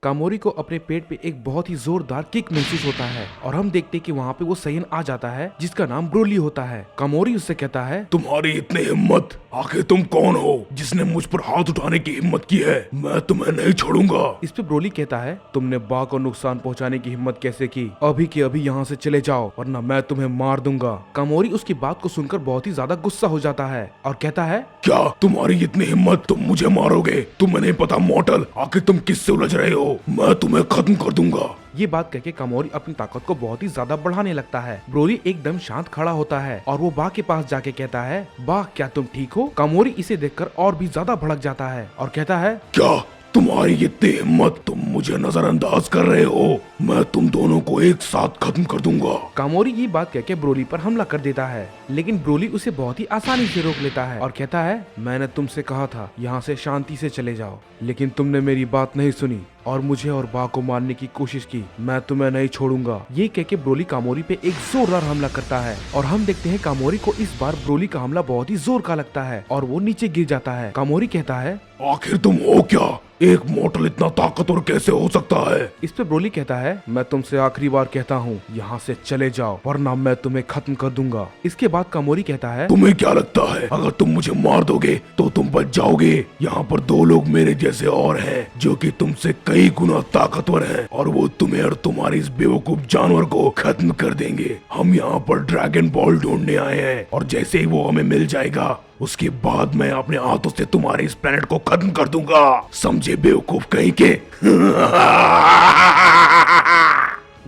कामोरी को अपने पेट पे एक बहुत ही जोरदार किक महसूस होता है और हम देखते हैं कि वहाँ पे वो सैयन आ जाता है जिसका नाम ब्रोली होता है। कामोरी उससे कहता है, तुम्हारी इतनी हिम्मत, आखिर तुम कौन हो जिसने मुझ पर हाथ उठाने की हिम्मत की है? मैं तुम्हें नहीं छोड़ूंगा। इस पे ब्रोली कहता है, तुमने बा को नुकसान पहुंचाने की हिम्मत कैसे की? अभी के अभी यहाँ से चले जाओ वरना मैं तुम्हें मार दूंगा। कामोरी उसकी बात को सुनकर बहुत ही ज्यादा गुस्सा हो जाता है और कहता है, क्या तुम्हारी इतनी हिम्मत, तुम मुझे मारोगे? तुम्हें नहीं पता मॉर्टल, आखिर तुम किससे उलझ रहे हो? मैं तुम्हें खत्म कर दूंगा। ये बात कहके कामोरी अपनी ताकत को बहुत ही ज्यादा बढ़ाने लगता है। ब्रोली एकदम शांत खड़ा होता है और वो बा के पास जाके कहता है, बा क्या तुम ठीक हो? कामोरी इसे देखकर और भी ज्यादा भड़क जाता है और कहता है, क्या तुम्हारी इतनी हिम्मत, तुम मुझे नजरअंदाज कर रहे हो? मैं तुम दोनों को एक साथ खत्म कर दूंगा। कामोरी ये बात कहके ब्रोली पर हमला कर देता है, लेकिन ब्रोली उसे बहुत ही आसानी से रोक लेता है और कहता है, मैंने तुमसे कहा था यहाँ से शांति से चले जाओ, लेकिन तुमने मेरी बात नहीं सुनी और मुझे और बा को मारने की कोशिश की। मैं तुम्हें नहीं छोड़ूंगा। ये कहके ब्रोली कामोरी पे एक जोरदार हमला करता है और हम देखते हैं कामोरी को इस बार ब्रोली का हमला बहुत ही जोर का लगता है और वो नीचे गिर जाता है। कामोरी कहता है, आखिर तुम हो क्या? एक मॉर्टल इतना ताकतवर कैसे हो सकता है? इस पे ब्रोली कहता है, मैं तुमसे आखिरी बार कहता हूँ यहाँ से चले जाओ वरना मैं तुम्हें खत्म कर दूंगा। इसके बाद कामोरी कहता है, तुम्हें क्या लगता है अगर तुम मुझे मार दोगे तो तुम बच जाओगे? यहाँ पर दो लोग मेरे जैसे और हैं जो कि तुमसे कई गुना ताकतवर हैं और वो तुम्हें और तुम्हारी इस बेवकूफ जानवर को खत्म कर देंगे। हम यहाँ पर ड्रैगन बॉल ढूंढने आए हैं और जैसे ही वो हमें मिल जाएगा उसके बाद मैं अपने हाथों से तुम्हारे इस प्लेनेट को खत्म कर दूंगा। समझे बेवकूफ कहीं के?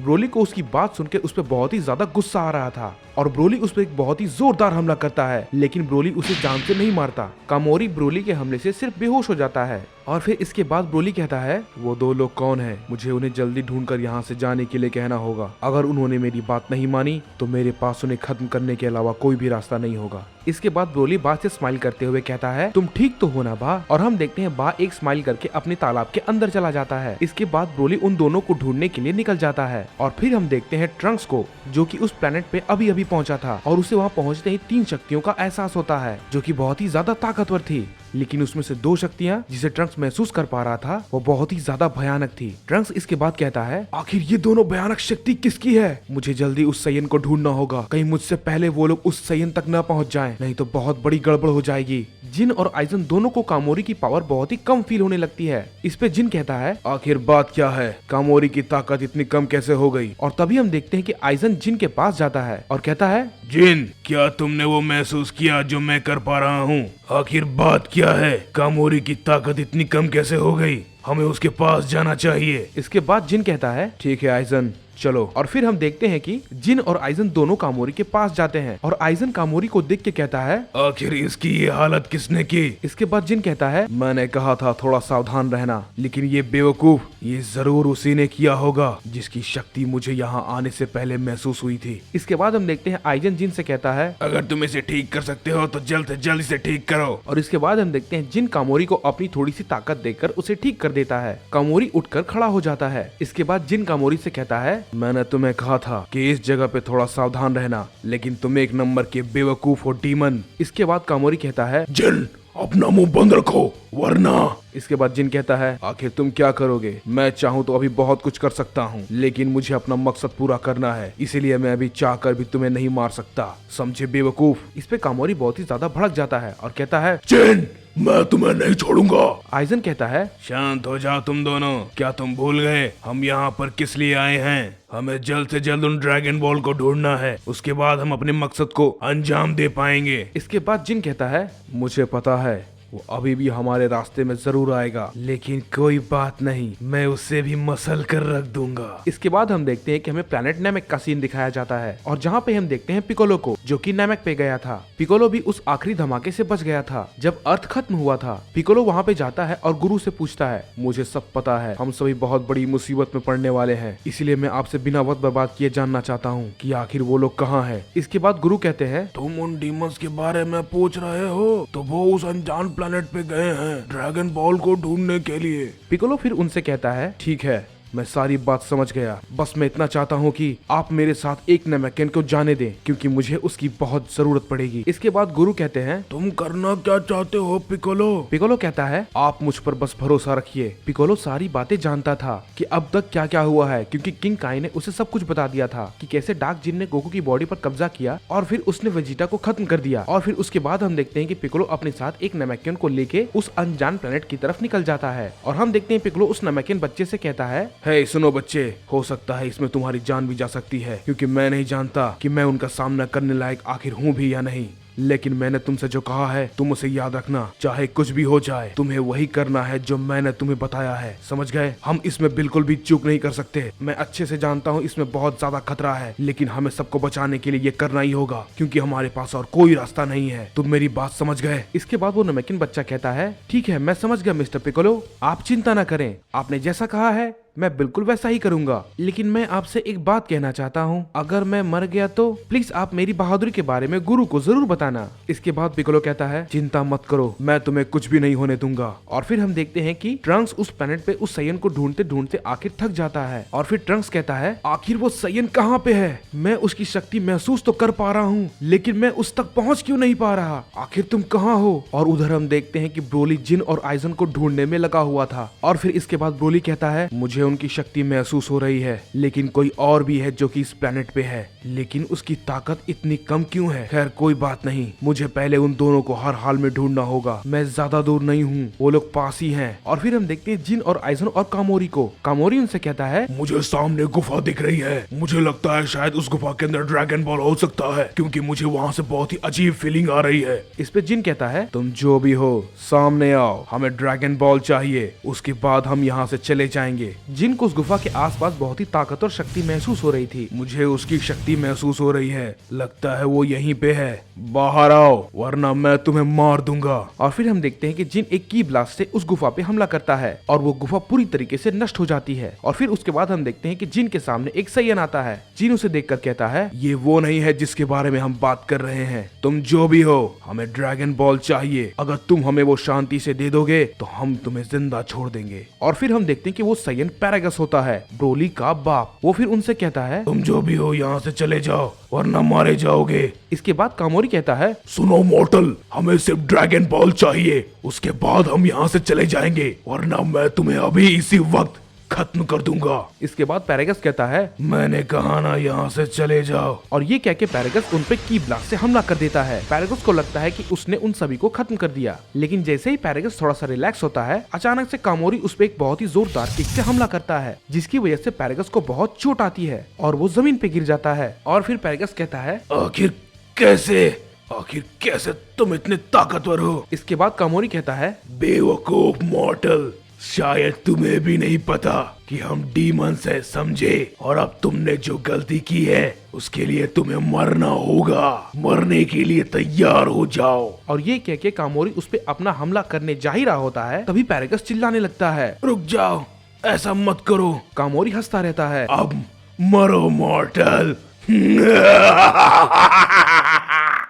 ब्रोली को उसकी बात सुनकर उस पर बहुत ही ज्यादा गुस्सा आ रहा था और ब्रोली उस पर एक बहुत ही जोरदार हमला करता है, लेकिन ब्रोली उसे जान से नहीं मारता। कामोरी ब्रोली के हमले से सिर्फ बेहोश हो जाता है और फिर इसके बाद ब्रोली कहता है, वो दो लोग कौन है? मुझे उन्हें जल्दी ढूंढकर यहाँ से जाने के लिए कहना होगा। अगर उन्होंने मेरी बात नहीं मानी तो मेरे पास उन्हें खत्म करने के अलावा कोई भी रास्ता नहीं होगा। इसके बाद ब्रोली बा से स्माइल करते हुए कहता है, तुम ठीक तो हो ना बा? और हम देखते हैं बा एक स्माइल करके अपने तालाब के अंदर चला जाता है। इसके बाद ब्रोली उन दोनों को ढूंढने के लिए निकल जाता है और फिर हम देखते हैं ट्रंक्स को, जो कि उस प्लेनेट पे अभी अभी पहुंचा था और उसे वहां पहुंचते ही 3 शक्तियों का एहसास होता है जो कि बहुत ही ज्यादा ताकतवर थी, लेकिन उसमें से 2 शक्तियां जिसे ट्रंक्स महसूस कर पा रहा था वो बहुत ही ज्यादा भयानक थी। ट्रंक्स इसके बाद कहता है, आखिर ये दोनों भयानक शक्ति किसकी है? मुझे जल्दी उस सैयन को ढूंढना होगा, कहीं मुझसे पहले वो लोग उस सैयन तक न पहुंच जाएं, नहीं तो बहुत बड़ी गड़बड़ हो जाएगी। जिन और आइजन दोनों को कामोरी की पावर बहुत ही कम फील होने लगती है। इस पे जिन कहता है, आखिर बात क्या है? कामोरी की ताकत इतनी कम कैसे हो गई? और तभी हम देखते हैं कि आइजन जिन के पास जाता है और कहता है, जिन, क्या तुमने वो महसूस किया जो मैं कर पा रहा हूँ? आखिर बात क्या है? कामोरी की ताकत इतनी कम कैसे हो गई? हमें उसके पास जाना चाहिए। इसके बाद जिन कहता है, ठीक है आइजन, चलो। और फिर हम देखते हैं कि जिन और आइजन दोनों कामोरी के पास जाते हैं और आइजन कामोरी को देख के कहता है, आखिर इसकी ये हालत किसने की? इसके बाद जिन कहता है, मैंने कहा था थोड़ा सावधान रहना, लेकिन ये बेवकूफ, ये जरूर उसी ने किया होगा जिसकी शक्ति मुझे यहाँ आने से पहले महसूस हुई थी। इसके बाद हम देखते हैं आइजन जिन से कहता है, अगर तुम इसे ठीक कर सकते हो तो जल्द से जल्द इसे ठीक करो। और इसके बाद हम देखते हैं जिन कामोरी को अपनी थोड़ी सी ताकत देकर उसे ठीक कर देता है। कामोरी उठकर खड़ा हो जाता है। इसके बाद जिन कामोरी से कहता है, मैंने तुम्हें कहा था कि इस जगह पे थोड़ा सावधान रहना, लेकिन तुम एक नंबर के बेवकूफ हो डीमन। इसके बाद कामोरी कहता है, जिन, अपना मुंह बंद रखो वरना। इसके बाद जिन कहता है, आखिर तुम क्या करोगे? मैं चाहूँ तो अभी बहुत कुछ कर सकता हूँ, लेकिन मुझे अपना मकसद पूरा करना है, इसीलिए मैं अभी चाहकर भी तुम्हें नहीं मार सकता, समझे बेवकूफ। इस पे कामोरी बहुत ही ज्यादा भड़क जाता है और कहता है, जिन, मैं तुम्हें नहीं छोड़ूंगा। आइजन कहता है, शांत हो जाओ तुम दोनों, क्या तुम भूल गए हम यहाँ पर किस लिए आए हैं? हमें जल्द से जल्द उन ड्रैगन बॉल को ढूंढना है, उसके बाद हम अपने मकसद को अंजाम दे पाएंगे। इसके बाद जिन कहता है, मुझे पता है वो अभी भी हमारे रास्ते में जरूर आएगा, लेकिन कोई बात नहीं, मैं उससे भी मसल कर रख दूंगा। इसके बाद हम देखते हैं कि हमें प्लेनेट नैमेक का सीन दिखाया जाता है और जहाँ पे हम देखते हैं पिकोलो को, जो कि नैमेक पे गया था। पिकोलो भी उस आखिरी धमाके से बच गया था जब अर्थ खत्म हुआ था। पिकोलो वहाँ पे जाता है और गुरु से पूछता है, मुझे सब पता है, हम सभी बहुत बड़ी मुसीबत में पड़ने वाले हैं, इसीलिए मैं आपसे बिना वक्त बर्बाद किए जानना चाहता हूँ कि आखिर वो लोग कहाँ है। इसके बाद गुरु कहते हैं, तुम उन डीमंस के बारे में पूछ रहे हो तो वो उस अनजान प्लेनेट पे गए हैं ड्रैगन बॉल को ढूंढने के लिए। पिकोलो फिर उनसे कहता है, ठीक है, मैं सारी बात समझ गया। बस मैं इतना चाहता हूँ कि आप मेरे साथ एक नमैकन को जाने दें, क्योंकि मुझे उसकी बहुत जरूरत पड़ेगी। इसके बाद गुरु कहते हैं, तुम करना क्या चाहते हो पिकोलो? पिकोलो कहता है, आप मुझ पर बस भरोसा रखिए। पिकोलो सारी बातें जानता था कि अब तक क्या क्या हुआ है, क्योंकि किंग काई ने उसे सब कुछ बता दिया था कि कैसे डार्क जिन ने गोकू की बॉडी पर कब्जा किया और फिर उसने वेजिटा को खत्म कर दिया। और फिर उसके बाद हम देखते हैं कि पिकोलो अपने साथ एक नमैकन को लेके उस अनजान प्लेनेट की तरफ निकल जाता है। और हम देखते हैं पिकोलो उस नमैकन बच्चे से कहता है, हे सुनो बच्चे, हो सकता है इसमें तुम्हारी जान भी जा सकती है, क्योंकि मैं नहीं जानता कि मैं उनका सामना करने लायक आखिर हूँ भी या नहीं, लेकिन मैंने तुमसे जो कहा है तुम उसे याद रखना। चाहे कुछ भी हो जाए, तुम्हें वही करना है जो मैंने तुम्हें बताया है, समझ गए? हम इसमें बिल्कुल भी चूक नहीं कर सकते। मैं अच्छे से जानता हूँ इसमें बहुत ज्यादा खतरा है, लेकिन हमें सबको बचाने के लिए ये करना ही होगा, क्योंकि हमारे पास और कोई रास्ता नहीं है। तुम मेरी बात समझ गए? इसके बाद वो नमकीन बच्चा कहता है, ठीक है मैं समझ गया मिस्टर पिकोलो, आप चिंता न करें, आपने जैसा कहा है मैं बिल्कुल वैसा ही करूंगा। लेकिन मैं आपसे एक बात कहना चाहता हूँ, अगर मैं मर गया तो प्लीज आप मेरी बहादुरी के बारे में गुरु को जरूर बताना। इसके बाद पिकोलो कहता है, चिंता मत करो, मैं तुम्हें कुछ भी नहीं होने दूंगा। और फिर हम देखते हैं कि ट्रंक्स उस प्लेनेट पे उस सैयन को ढूंढते ढूंढते आखिर थक जाता है। और फिर ट्रंक्स कहता है, आखिर वो सैयन कहाँ पे है? मैं उसकी शक्ति महसूस तो कर पा रहा हूँ, लेकिन मैं उस तक पहुँच क्यों नहीं पा रहा? आखिर तुम कहाँ हो? और उधर हम देखते हैं कि ब्रोली जिन और आइजन को ढूंढने में लगा हुआ था। और फिर इसके बाद ब्रोली कहता है, मुझे उनकी शक्ति महसूस हो रही है, लेकिन कोई और भी है जो कि इस प्लेनेट पे है, लेकिन उसकी ताकत इतनी कम क्यों है? खैर कोई बात नहीं, मुझे पहले उन दोनों को हर हाल में ढूंढना होगा। मैं ज्यादा दूर नहीं हूँ, वो लोग पास ही हैं। और फिर हम देखते हैं जिन और आइजन और कामोरी को। कामोरी उनसे कहता है, मुझे सामने गुफा दिख रही है, मुझे लगता है शायद उस गुफा के अंदर ड्रैगन बॉल हो सकता है, क्योंकि मुझे वहाँ से बहुत ही अजीब फीलिंग आ रही है। इस पे जिन कहता है, तुम जो भी हो सामने आओ, हमें ड्रैगन बॉल चाहिए, उसके बाद हम यहाँ से चले जाएंगे। जिन को उस गुफा के आसपास बहुत ही ताकत और शक्ति महसूस हो रही थी। मुझे उसकी शक्ति महसूस हो रही है, लगता है वो यहीं पे है, बाहर आओ वरना मैं तुम्हें मार दूंगा। और फिर हम देखते हैं कि जिन एक की ब्लास्ट से उस गुफा पे हमला करता है और वो गुफा पूरी तरीके से नष्ट हो जाती है। और फिर उसके बाद हम देखते हैं कि जिन के सामने एक सैयन आता है। जिन उसे देखकर कहता है, ये वो नहीं है जिसके बारे में हम बात कर रहे हैं, तुम जो भी हो हमें ड्रैगन बॉल चाहिए, अगर तुम हमें वो शांति से दे दोगे तो हम तुम्हें जिंदा छोड़ देंगे। और फिर हम देखते हैं कि वो सैयन पैरागस होता है, ब्रोली का बाप। वो फिर उनसे कहता है, तुम जो भी हो यहाँ से चले जाओ वरना मारे जाओगे। इसके बाद कामोरी कहता है, सुनो मॉर्टल, हमें सिर्फ ड्रैगन बॉल चाहिए, उसके बाद हम यहाँ से चले जाएंगे, वरना मैं तुम्हें अभी इसी वक्त खत्म कर दूंगा। इसके बाद पैरागस कहता है, मैंने कहा ना यहाँ से चले जाओ। और ये कह के पैरागस उन पे की ब्लास्ट से हमला कर देता है। पैरागस को लगता है कि उसने उन सभी को खत्म कर दिया, लेकिन जैसे ही पैरागस थोड़ा सा रिलैक्स होता है, अचानक से कामोरी उस पे एक बहुत ही जोरदार किक से हमला करता है, जिसकी वजह से पैरागस को बहुत चोट आती है और वो जमीन पे गिर जाता है। और फिर पैरागस कहता है, आखिर कैसे तुम इतने ताकतवर हो? इसके बाद कामोरी कहता है, बेवकूफ मॉर्टल, शायद तुम्हें भी नहीं पता कि हम डीमंस हैं, समझे? और अब तुमने जो गलती की है उसके लिए तुम्हें मरना होगा, मरने के लिए तैयार हो जाओ। और ये कह के कामोरी उस पे अपना हमला करने जा ही रहा होता है, तभी पैरागस चिल्लाने लगता है, रुक जाओ, ऐसा मत करो। कामोरी हंसता रहता है, अब मरो मॉर्टल।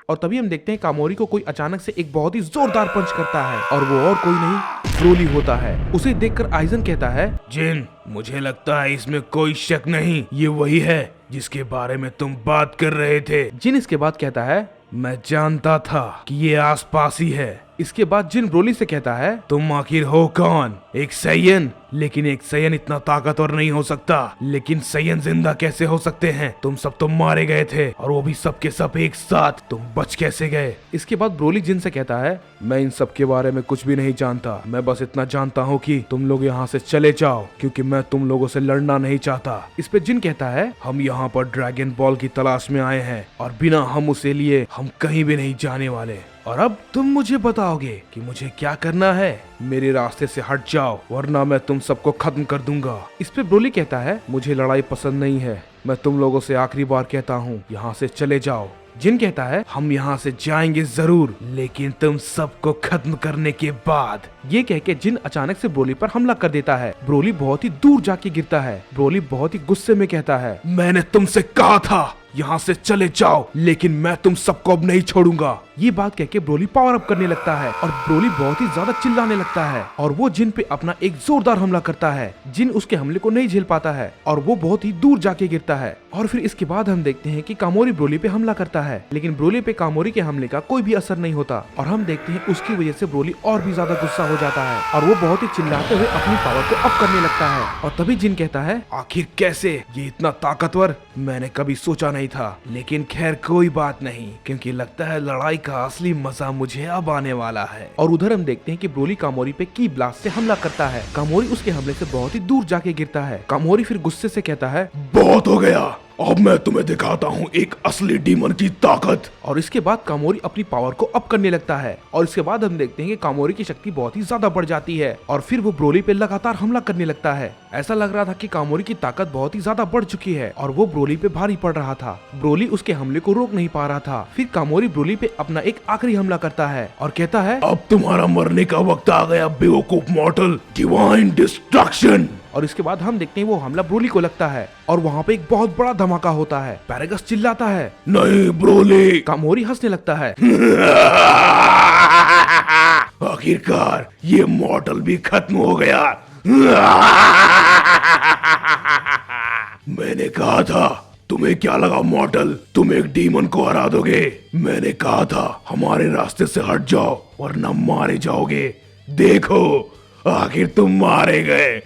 और तभी हम देखते हैं कामोरी को कोई अचानक से एक बहुत ही जोरदार पंच करता है, और वो और कोई नहीं ब्रोली होता है। उसे देखकर आइजन कहता है, जिन, मुझे लगता है इसमें कोई शक नहीं, ये वही है जिसके बारे में तुम बात कर रहे थे। जिन इसके बाद कहता है, मैं जानता था कि ये आसपास ही है। इसके बाद जिन ब्रोली से कहता है, तुम आखिर हो कौन? एक सैयन? लेकिन एक सैयन इतना ताकतवर नहीं हो सकता। लेकिन सैयन जिंदा कैसे हो सकते हैं? तुम सब तो मारे गए थे, और वो भी सब के सब एक साथ। तुम बच कैसे गए? इसके बाद ब्रोली जिन से कहता है, मैं इन सब के बारे में कुछ भी नहीं जानता, मैं बस इतना जानता हूँ कि तुम लोग यहाँ से चले जाओ, क्योंकि मैं तुम लोगों से लड़ना नहीं चाहता। इस पे जिन कहता है, हम यहाँ पर ड्रैगन बॉल की तलाश में आए हैं, और बिना हम उसे लिए हम कहीं भी नहीं जाने वाले। और अब तुम मुझे बताओगे कि मुझे क्या करना है? मेरे रास्ते से हट जाओ, वरना मैं तुम सबको खत्म कर दूंगा। इस पे ब्रोली कहता है, मुझे लड़ाई पसंद नहीं है, मैं तुम लोगों से आखिरी बार कहता हूँ, यहाँ से चले जाओ। जिन कहता है, हम यहाँ से जाएंगे जरूर, लेकिन तुम सबको खत्म करने के बाद। ये कह के जिन अचानक से ब्रोली पर हमला कर देता है। ब्रोली बहुत ही दूर जाके गिरता है। ब्रोली बहुत ही गुस्से में कहता है, मैंने तुमसे कहा था यहाँ से चले जाओ, लेकिन मैं तुम सबको अब नहीं छोड़ूंगा। ये बात कह के ब्रोली पावर अप करने लगता है और ब्रोली बहुत ही ज्यादा चिल्लाने लगता है और वो जिन पे अपना एक जोरदार हमला करता है। जिन उसके हमले को नहीं झेल पाता है और वो बहुत ही दूर जाके गिरता है। और फिर इसके बाद हम देखते हैं कि कामोरी ब्रोली पे हमला करता है, लेकिन ब्रोली पे कामोरी के हमले का कोई भी असर नहीं होता और हम देखते हैं उसकी वजह से ब्रोली और भी ज्यादा गुस्सा हो जाता है और वो बहुत ही चिल्लाते हुए अपनी पावर को अप करने लगता है। और तभी जिन कहता है, आखिर कैसे ये इतना ताकतवर, मैंने कभी सोचा नहीं था, लेकिन खैर कोई बात नहीं, क्योंकि लगता है लड़ाई का असली मजा मुझे अब आने वाला है। और उधर हम देखते हैं कि ब्रोली कामोरी पे की ब्लास्ट से हमला करता है। कामोरी उसके हमले से बहुत ही दूर जाके गिरता है। कामोरी फिर गुस्से से कहता है, बहुत हो गया, अब मैं तुम्हें दिखाता हूँ एक असली डीमन की ताकत। और इसके बाद कामोरी अपनी पावर को अप करने लगता है और इसके बाद हम देखते हैं कि कामोरी की शक्ति बहुत ही ज्यादा बढ़ जाती है और फिर वो ब्रोली पे लगातार हमला करने लगता है। ऐसा लग रहा था कि कामोरी की ताकत बहुत ही ज्यादा बढ़ चुकी है और वो ब्रोली पे भारी पड़ रहा था। ब्रोली उसके हमले को रोक नहीं पा रहा था। फिर कामोरी ब्रोली पे अपना एक आखिरी हमला करता है और कहता है, अब तुम्हारा मरने का वक्त आ गया बेवकूफ मॉर्टल, डिवाइन डिस्ट्रक्शन। और इसके बाद हम देखते हैं वो हमला ब्रोली को लगता है और वहाँ पे एक बहुत बड़ा धमाका होता है। पैरागस चिल्लाता है, नहीं ब्रोली। कामोरी हंसने लगता है। आखिरकार ये मॉर्टल भी खत्म हो गया। मैंने कहा था, तुम्हें क्या लगा मॉर्टल, तुम एक डीमन को हरा दोगे? मैंने कहा था हमारे रास्ते से हट जाओ वरना मारे जाओगे। देखो आखिर तुम मारे गए।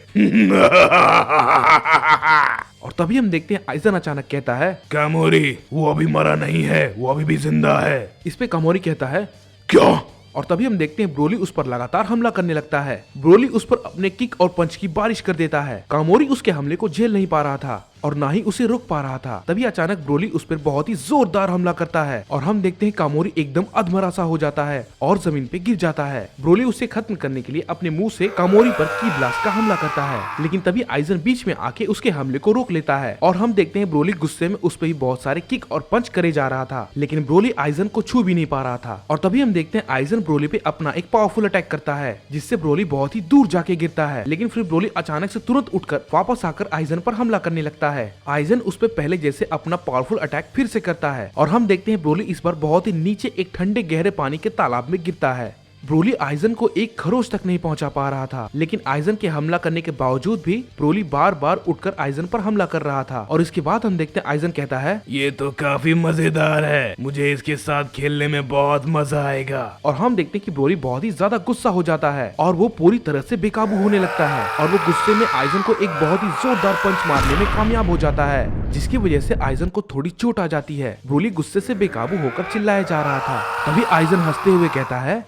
और तभी हम देखते हैं आइजन अचानक कहता है, कामोरी वो अभी मरा नहीं है, वो अभी भी जिंदा है। इस पे कामोरी कहता है, क्या? और तभी हम देखते हैं ब्रोली उस पर लगातार हमला करने लगता है। ब्रोली उस पर अपने किक और पंच की बारिश कर देता है। कामोरी उसके हमले को झेल नहीं पा रहा था और ना ही उसे रोक पा रहा था। तभी अचानक ब्रोली उस पर बहुत ही जोरदार हमला करता है और हम देखते हैं कामोरी एकदम अधमरा सा हो जाता है और जमीन पे गिर जाता है। ब्रोली उसे खत्म करने के लिए अपने मुंह से कामोरी पर की ब्लास्ट का हमला करता है, लेकिन तभी आइजन बीच में आके उसके हमले को रोक लेता है और हम देखते हैं ब्रोली गुस्से में उस पर ही बहुत सारे किक और पंच करे जा रहा था, लेकिन ब्रोली आइजन को छू भी नहीं पा रहा था। और तभी हम देखते हैं आइजन ब्रोली पे अपना एक पावरफुल अटैक करता है, जिससे ब्रोली बहुत ही दूर जाके गिरता है, लेकिन फिर ब्रोली अचानक से तुरंत उठकर वापस आकर आइजन पर हमला करने लगता है। आइजन उस पे पहले जैसे अपना पावरफुल अटैक फिर से करता है और हम देखते हैं ब्रोली इस बार बहुत ही नीचे एक ठंडे गहरे पानी के तालाब में गिरता है। ब्रोली आइजन को एक खरोच तक नहीं पहुंचा पा रहा था, लेकिन आइजन के हमला करने के बावजूद भी ब्रोली बार बार उठकर आइजन पर हमला कर रहा था। और इसके बाद हम देखते हैं आइजन कहता है, ये तो काफी मजेदार है, मुझे इसके साथ खेलने में बहुत मजा आएगा। और हम देखते हैं कि ब्रोली बहुत ही ज्यादा गुस्सा हो जाता है और वो पूरी तरह से बेकाबू होने लगता है और वो गुस्से में आइजन को एक बहुत ही जोरदार पंच मारने में कामयाब हो जाता है, जिसकी वजह से आइजन को थोड़ी चोट आ जाती है। ब्रोली गुस्से से बेकाबू होकर चिल्लाया जा रहा था। तभी आइजन हंसते हुए कहता है,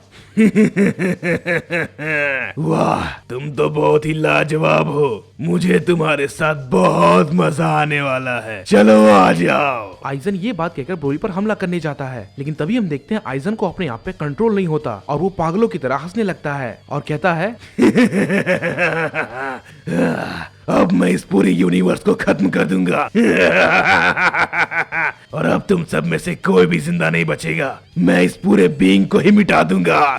वाह तुम तो बहुत ही लाजवाब हो, मुझे तुम्हारे साथ बहुत मजा आने वाला है, चलो आ जाओ। आइजन ये बात कहकर ब्रोली पर हमला करने जाता है, लेकिन तभी हम देखते हैं आइजन को अपने आप पे कंट्रोल नहीं होता और वो पागलों की तरह हंसने लगता है और कहता है, अब मैं इस पूरी यूनिवर्स को खत्म कर दूंगा और अब तुम सब में से कोई भी जिंदा नहीं बचेगा, मैं इस पूरे बीइंग को ही मिटा दूंगा।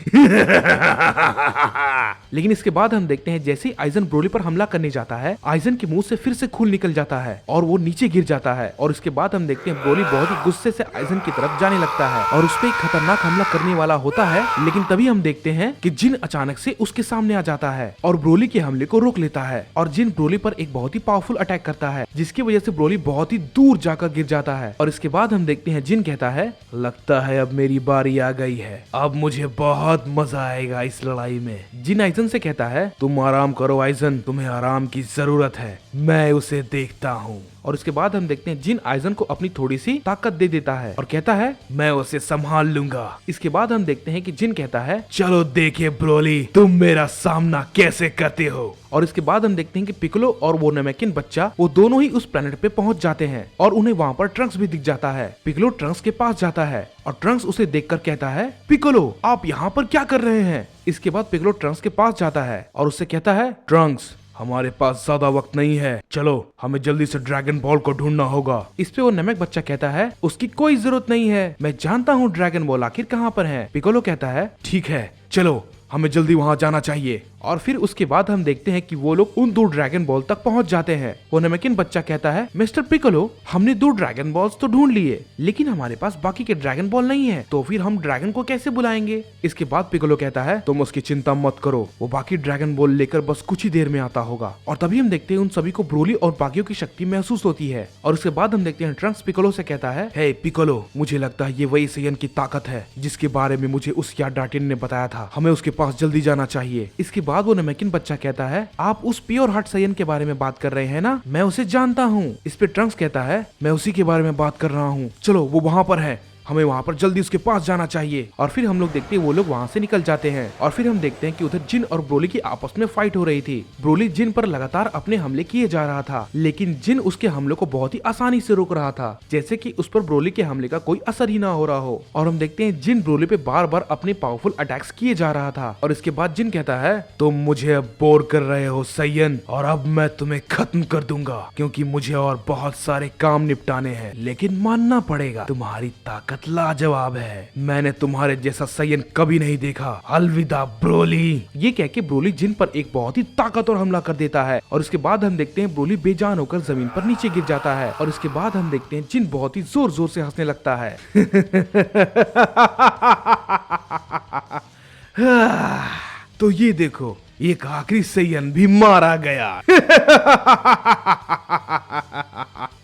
लेकिन इसके बाद हम देखते हैं जैसे ही आइजन ब्रोली पर हमला करने जाता है, आइजन के मुंह से फिर से खून निकल जाता है और वो नीचे गिर जाता है। और इसके बाद हम देखते हैं ब्रोली बहुत ही गुस्से से आइजन की तरफ जाने लगता है और उस पर एक खतरनाक हमला करने वाला होता है, लेकिन तभी हम देखते हैं कि जिन अचानक से उसके सामने आ जाता है और ब्रोली के हमले को रोक लेता है और जिन ब्रोली पर एक बहुत ही पावरफुल अटैक करता है, जिसकी वजह से ब्रोली बहुत ही दूर जाकर गिर जाता है। और इसके बाद हम देखते हैं जिन कहता है, लगता है अब मेरी बारी आ गई है, अब मुझे बहुत मजा आएगा इस लड़ाई में। जिन आइजन से कहता है, तुम आराम करो आइजन, तुम्हें आराम की जरूरत है, मैं उसे देखता हूँ। और इसके बाद हम देखते हैं जिन आइजन को अपनी थोड़ी सी ताकत दे देता है और कहता है, मैं उसे संभाल लूंगा। इसके बाद हम देखते हैं कि जिन कहता है, चलो देखे ब्रोली तुम मेरा सामना कैसे करते हो। और इसके बाद हम देखते हैं कि पिकोलो और वो नमेकिन बच्चा वो दोनों ही उस प्लेनेट पे पहुंच जाते हैं और उन्हें वहाँ पर ट्रंक्स भी दिख जाता है। पिकोलो ट्रंक्स के पास जाता है और ट्रंक्स उसे देखकर कहता है, पिकोलो आप यहाँ पर क्या कर रहे हैं? इसके बाद पिकोलो ट्रंक्स के पास जाता है और उससे कहता है, ट्रंक्स हमारे पास ज्यादा वक्त नहीं है, चलो हमें जल्दी से ड्रैगन बॉल को ढूंढना होगा। इस पे वो नमक बच्चा कहता है, उसकी कोई जरूरत नहीं है, मैं जानता हूँ ड्रैगन बॉल आखिर कहाँ पर है। पिकोलो कहता है, ठीक है चलो हमें जल्दी वहाँ जाना चाहिए। और फिर उसके बाद हम देखते हैं कि वो लोग उन 2 ड्रैगन बॉल तक पहुंच जाते हैं। वो नमेकिन बच्चा कहता है, मिस्टर पिकोलो, हमने 2 ड्रैगन बॉल्स तो ढूंढ लिए, लेकिन हमारे पास बाकी के ड्रैगन बॉल नहीं है, तो फिर हम ड्रैगन को कैसे बुलाएंगे? इसके बाद पिकोलो कहता है, तुम उसकी चिंता मत करो, वो बाकी ड्रैगन बॉल लेकर बस कुछ ही देर में आता होगा। और तभी हम देखते हैं उन सभी को ब्रोली और बाकियों की शक्ति महसूस होती है। और उसके बाद हम देखते हैं ट्रंक्स पिकोलो से कहता है, हे पिकोलो, मुझे लगता है ये वही सैयन की ताकत है जिसके बारे में मुझे उस याडार्टिन ने बताया था, हमें उसके पास जल्दी जाना चाहिए। इसके बाद वो नमेकिन बच्चा कहता है, आप उस प्योर हार्ट सैयन के बारे में बात कर रहे हैं ना? मैं उसे जानता हूँ। इस पे ट्रंक्स कहता है, मैं उसी के बारे में बात कर रहा हूँ, चलो वो वहाँ पर है, हमें वहाँ पर जल्दी उसके पास जाना चाहिए। और फिर हम लोग देखते हैं वो लोग वहाँ से निकल जाते हैं। और फिर हम देखते हैं कि उधर जिन और ब्रोली की आपस में फाइट हो रही थी। ब्रोली जिन पर लगातार अपने हमले किए जा रहा था, लेकिन जिन उसके हमले को बहुत ही आसानी से रोक रहा था, जैसे कि उस पर ब्रोली के हमले का कोई असर ही ना हो रहा हो। और हम देखते हैं जिन ब्रोली पे बार बार अपने पावरफुल अटैक्स किए जा रहा था। और इसके बाद जिन कहता है, तुम मुझे अब बोर कर रहे हो सैयन, और अब मैं तुम्हें खत्म कर दूंगा, क्योंकि मुझे और बहुत सारे काम निपटाने हैं। लेकिन मानना पड़ेगा, तुम्हारी ताकत लाजवाब है, मैंने तुम्हारे जैसा सैयन कभी नहीं देखा, अलविदा ब्रोली। ये कह के ब्रोली जिन पर एक बहुत ही ताकतवर हमला कर देता है। और इसके बाद हम देखते हैं ब्रोली बेजान होकर जमीन पर नीचे गिर जाता है। और इसके बाद हम देखते हैं जिन बहुत ही जोर जोर से हंसने लगता है। तो ये देखो, एक आखिरी सैयन भी मारा गया।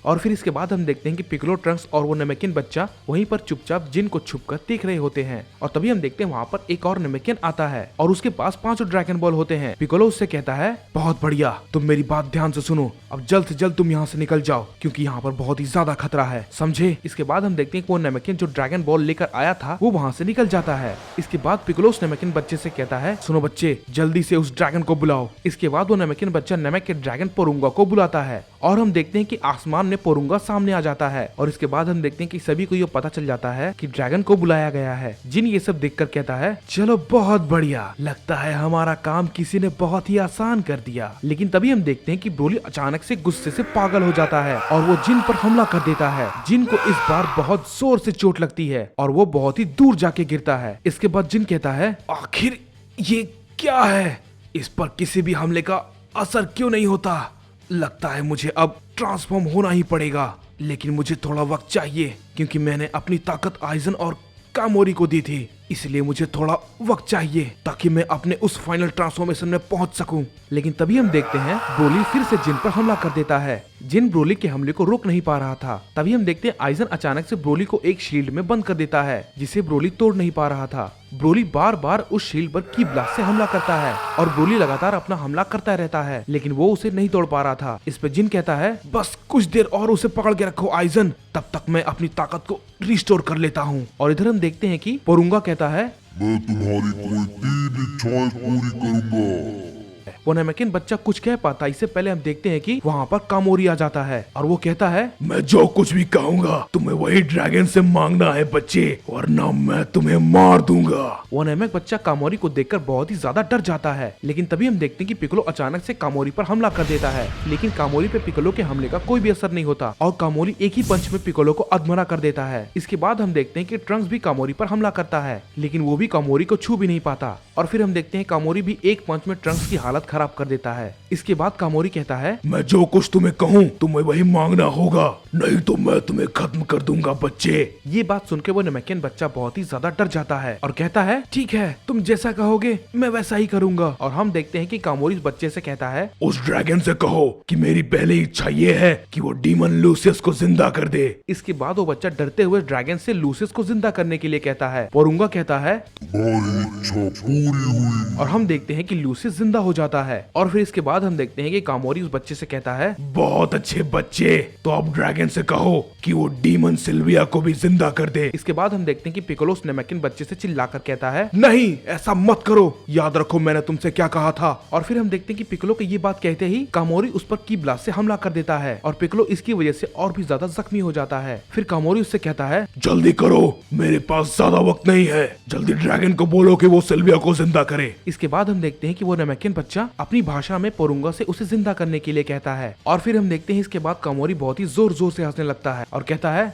और फिर इसके बाद हम देखते हैं कि पिकोलो, ट्रंक्स और वो नमेकिन बच्चा वहीं पर चुपचाप जिन को छुपकर देख रहे होते हैं। और तभी हम देखते हैं वहाँ पर एक और नमेकिन आता है और उसके पास 5 ड्रैगन बॉल होते हैं। पिकोलो उससे कहता है, बहुत बढ़िया, तुम मेरी बात ध्यान से सुनो, अब जल्द से जल्द तुम यहाँ से निकल जाओ, क्योंकि यहाँ पर बहुत ही ज्यादा खतरा है, समझे? इसके बाद हम देखते हैं कि वो नमेकिन जो ड्रैगन बॉल लेकर आया था वो वहाँ से निकल जाता है। इसके बाद पिकोलो उस नमेकिन बच्चे से कहता है, सुनो बच्चे, जल्दी से उस ड्रैगन को बुलाओ। इसके बाद वो नमेकिन बच्चा नमेक के ड्रैगन पोरुंगा को बुलाता है और हम देखते हैं कि आसमान में पोरुंगा सामने आ जाता है। और इसके बाद हम देखते हैं कि सभी को ये पता चल जाता है कि ड्रैगन को बुलाया गया है। जिन ये सब देखकर कहता है, चलो बहुत बढ़िया, लगता है हमारा काम किसी ने बहुत ही आसान कर दिया। लेकिन तभी हम देखते हैं कि ब्रोली अचानक से गुस्से से पागल हो जाता है और वो जिन पर हमला कर देता है। जिन को इस बार बहुत जोर से चोट लगती है और वो बहुत ही दूर जाके गिरता है। इसके बाद जिन कहता है, आखिर ये क्या है, इस पर किसी भी हमले का असर क्यों नहीं होता? लगता है मुझे अब ट्रांसफॉर्म होना ही पड़ेगा, लेकिन मुझे थोड़ा वक्त चाहिए, क्योंकि मैंने अपनी ताकत आइजन और कामोरी को दी थी, इसलिए मुझे थोड़ा वक्त चाहिए ताकि मैं अपने उस फाइनल ट्रांसफॉर्मेशन में पहुंच सकूं। लेकिन तभी हम देखते हैं ब्रोली फिर से जिन पर हमला कर देता है। जिन ब्रोली के हमले को रोक नहीं पा रहा था। तभी हम देखते हैं आइजन अचानक से ब्रोली को एक शील्ड में बंद कर देता है, जिसे ब्रोली तोड़ नहीं पा रहा था। ब्रोली बार बार उस शील्ड पर की ब्लास्ट से हमला करता है और ब्रोली लगातार अपना हमला करता रहता है, लेकिन वो उसे नहीं तोड़ पा रहा था। इस पे जिन कहता है, बस कुछ देर और उसे पकड़ के रखो आइजन, तब तक मैं अपनी ताकत को रिस्टोर कर लेता हूँ। और इधर हम देखते हैं कि पोरुंगा कहता है, मैं तुम्हारी कोई 3 इच्छाएं पूरी करूंगा। वो नमेकिन बच्चा कुछ कह पाता, इससे पहले हम देखते हैं कि वहाँ पर कामोरी आ जाता है और वो कहता है, मैं जो कुछ भी कहूँगा तुम्हें वही ड्रैगन से मांगना है बच्चे, वरना मैं तुम्हें मार दूंगा। वो नमेक बच्चा कामोरी को देखकर बहुत ही ज्यादा डर जाता है। लेकिन तभी हम देखते हैं कि पिकोलो अचानक से कामोरी पर हमला कर देता है, लेकिन कामोरी पे पिकोलो के हमले का कोई भी असर नहीं होता और कामोरी एक ही पंच में पिकोलो को अधमरा कर देता है। इसके बाद हम देखते हैं कि ट्रंक्स भी कामोरी पर हमला करता है, लेकिन वो भी कामोरी को छू भी नहीं पाता। और फिर हम देखते हैं कामोरी भी एक पंच में ट्रंक्स की हालत खराब कर देता है। इसके बाद कामोरी कहता है, मैं जो कुछ तुम्हें कहूँ तुम्हें वही मांगना होगा, नहीं तो मैं तुम्हें खत्म कर दूंगा बच्चे। ये बात सुनकर वो नमेकिन बच्चा बहुत ही ज्यादा डर जाता है और कहता है, ठीक है, तुम जैसा कहोगे मैं वैसा ही करूंगा। और हम देखते हैं कि कामोरी इस बच्चे से कहता है, उस ड्रैगन से कहो कि मेरी पहली इच्छा ये है कि वो डीमन लूसियस को जिंदा कर दे। इसके बाद वो बच्चा डरते हुए ड्रैगन से लूसियस को जिंदा करने के लिए कहता है। पोरुंगा कहता है, तुम्हारी इच्छा पूरी हुई। और हम देखते हैं कि लूसियस जिंदा हो जाता है। और फिर इसके बाद हम देखते हैं कि कामोरी उस बच्चे से कहता है, बहुत अच्छे बच्चे, तो अब ड्रैगन से कहो कि वो डीमन सिल्विया को भी जिंदा कर दे। इसके बाद हम देखते हैं कि पिकोलो उस नमेकिन बच्चे से चिल्लाकर कहता है, नहीं, ऐसा मत करो, याद रखो मैंने तुमसे क्या कहा था। और फिर हम देखते हैं कि पिकोलो की ये बात कहते ही कामोरी उस पर की ब्लास्ट से हमला कर देता है और पिकोलो इसकी वजह से और भी ज्यादा जख्मी हो जाता है। फिर कामोरी उससे कहता है, जल्दी करो, मेरे पास ज्यादा वक्त नहीं है, जल्दी ड्रैगन को बोलो कि वो सिल्विया को जिंदा करे। इसके बाद हम देखते हैं कि वो नमेकिन बच्चा सिल्विया अपनी भाषा में पोरुंगा से उसे जिंदा करने के लिए कहता है। और फिर हम देखते हैं इसके बाद कामोरी बहुत ही जोर जोर से हंसने लगता है और कहता है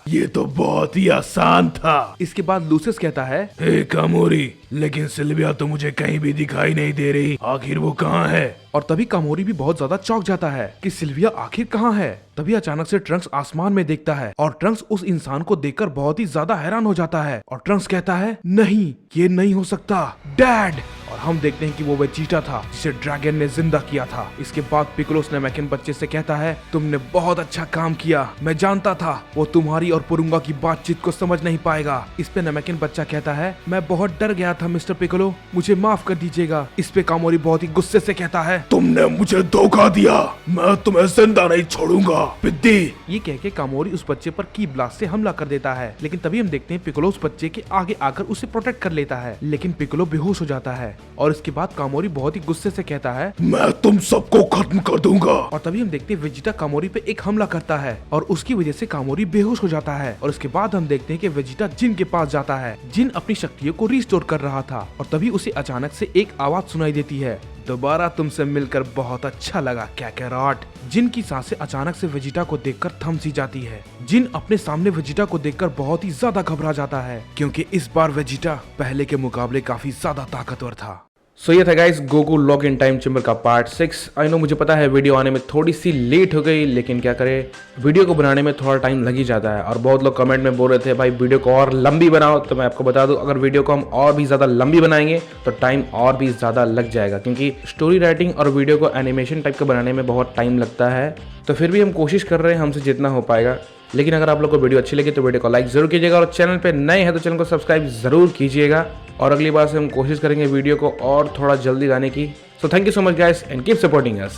ये तो बहुत ही आसान था। इसके बाद लूसियस कहता है, हे कामोरी, लेकिन सिल्विया तो मुझे कहीं भी दिखाई नहीं दे रही, आखिर वो कहाँ है? और तभी कामोरी भी बहुत ज्यादा चौंक जाता है कि सिल्विया आखिर कहाँ है। तभी अचानक से ट्रंक्स आसमान में देखता है और ट्रंक्स उस इंसान को देखकर बहुत ही ज्यादा हैरान हो जाता है और ट्रंक्स कहता है, नहीं, ये नहीं हो सकता डैड। और हम देखते हैं कि वो वेजिटा था जिसे ड्रैगन ने जिंदा किया था। इसके बाद पिकोलोस नेमेकिन बच्चे से कहता है, तुमने बहुत अच्छा काम किया, मैं जानता था वो तुम्हारी और पुरुंगा की बातचीत को समझ नहीं पाएगा। इस पे नेमेकिन बच्चा कहता है, मैं बहुत डर गया था मिस्टर पिकोलो, मुझे माफ कर दीजिएगा। इस पे कामोरी बहुत ही गुस्से से कहता है, तुमने मुझे धोखा दिया, मैं तुम्हें जिंदा नहीं छोड़ूंगा पिद्दी। ये कह के कामोरी उस बच्चे पर की ब्लास्ट से हमला कर देता है। लेकिन तभी हम देखते हैं पिकोलो उस बच्चे के आगे आकर उसे प्रोटेक्ट कर लेता है। लेकिन पिकोलो बेहोश हो जाता है और इसके बाद कामोरी बहुत ही गुस्से से कहता है, मैं तुम सबको खत्म कर दूंगा। और तभी हम देखते हैं वेजिटा कामोरी पे एक हमला करता है और उसकी वजह से कामोरी बेहोश हो जाता है। और उसके बाद हम देखते हैं कि वेजिटा जिन के पास जाता है। जिन अपनी शक्तियों को रिस्टोर कर रहा था और तभी उसे अचानक से एक आवाज सुनाई देती है, दोबारा तुमसे मिलकर बहुत अच्छा लगा कैकरॉट। जिन की सांसें अचानक से वेजिटा को देखकर थम सी जाती है। जिन अपने सामने वेजिटा को देखकर बहुत ही ज्यादा घबरा जाता है क्योंकि इस बार वेजिटा पहले के मुकाबले काफी ज्यादा ताकतवर था। सो ये था guys Goku lock in time chamber का पार्ट 6। आई नो मुझे पता है वीडियो आने में थोड़ी सी लेट हो गई, लेकिन क्या करें, वीडियो को बनाने में थोड़ा टाइम लग ही जाता है। और बहुत लोग कमेंट में बोल रहे थे भाई वीडियो को और लंबी बनाओ, तो मैं आपको बता दूं अगर वीडियो को हम और भी ज़्यादा लंबी बनाएंगे तो टाइम और भी ज़्यादा लग जाएगा, क्योंकि स्टोरी राइटिंग और वीडियो को एनिमेशन टाइप का बनाने में बहुत टाइम लगता है। तो फिर भी हम कोशिश कर रहे हैं हमसे जितना हो पाएगा। लेकिन अगर आप लोग को वीडियो अच्छी लगी तो वीडियो को लाइक जरूर कीजिएगा और चैनल पे नए हैं तो चैनल को सब्सक्राइब जरूर कीजिएगा। और अगली बार से हम कोशिश करेंगे वीडियो को और थोड़ा जल्दी लाने की। So thank you so much guys and keep supporting us.